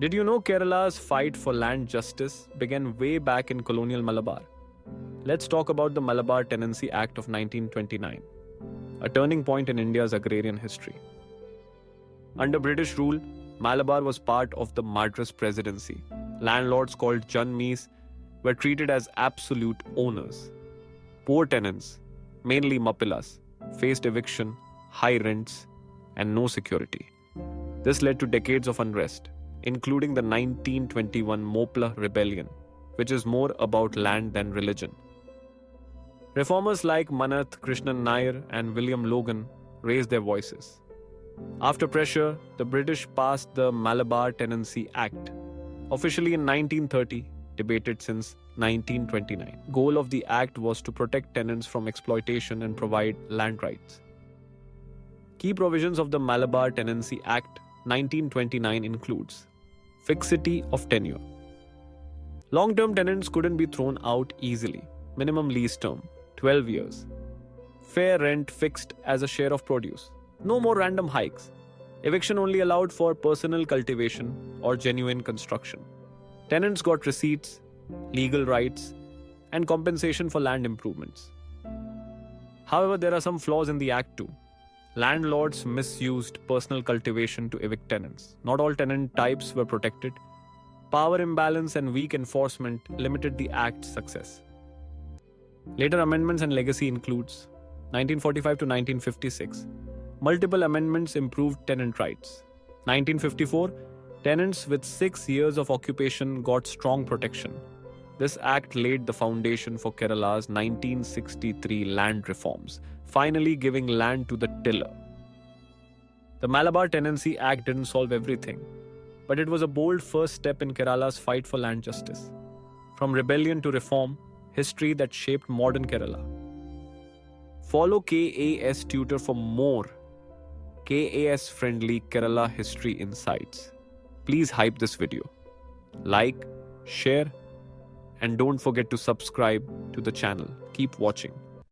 Did you know Kerala's fight for land justice began way back in colonial Malabar? Let's talk about the Malabar Tenancy Act of 1929, a turning point in India's agrarian history. Under British rule, Malabar was part of the Madras Presidency. Landlords called Janmis were treated as absolute owners. Poor tenants, mainly Mappilas, faced eviction, high rents, and no security. This led to decades of unrest, including the 1921 Mopla Rebellion, which is more about land than religion. Reformers like Manath Krishnan Nair and William Logan raised their voices. After pressure, the British passed the Malabar Tenancy Act, officially in 1930, debated since 1929. Goal of the act was to protect tenants from exploitation and provide land rights. Key provisions of the Malabar Tenancy Act 1929 includes fixity of tenure. Long-term tenants couldn't be thrown out easily. Minimum lease term 12 years. Fair rent fixed as a share of produce. No more random hikes. Eviction only allowed for personal cultivation or genuine construction. Tenants got receipts, legal rights, and compensation for land improvements. However, there are some flaws in the act too. Landlords misused personal cultivation to evict tenants. Not all tenant types were protected. Power imbalance and weak enforcement limited the act's success. Later amendments and legacy includes 1945 to 1956. Multiple amendments improved tenant rights. 1954, tenants with 6 years of occupation got strong protection. This act laid the foundation for Kerala's 1963 land reforms, finally giving land to the tiller. The Malabar Tenancy Act didn't solve everything, but it was a bold first step in Kerala's fight for land justice. From rebellion to reform, history that shaped modern Kerala. Follow KAS Tutor for more KAS-friendly Kerala history insights. Please hype this video. Like, share, and don't forget to subscribe to the channel. Keep watching.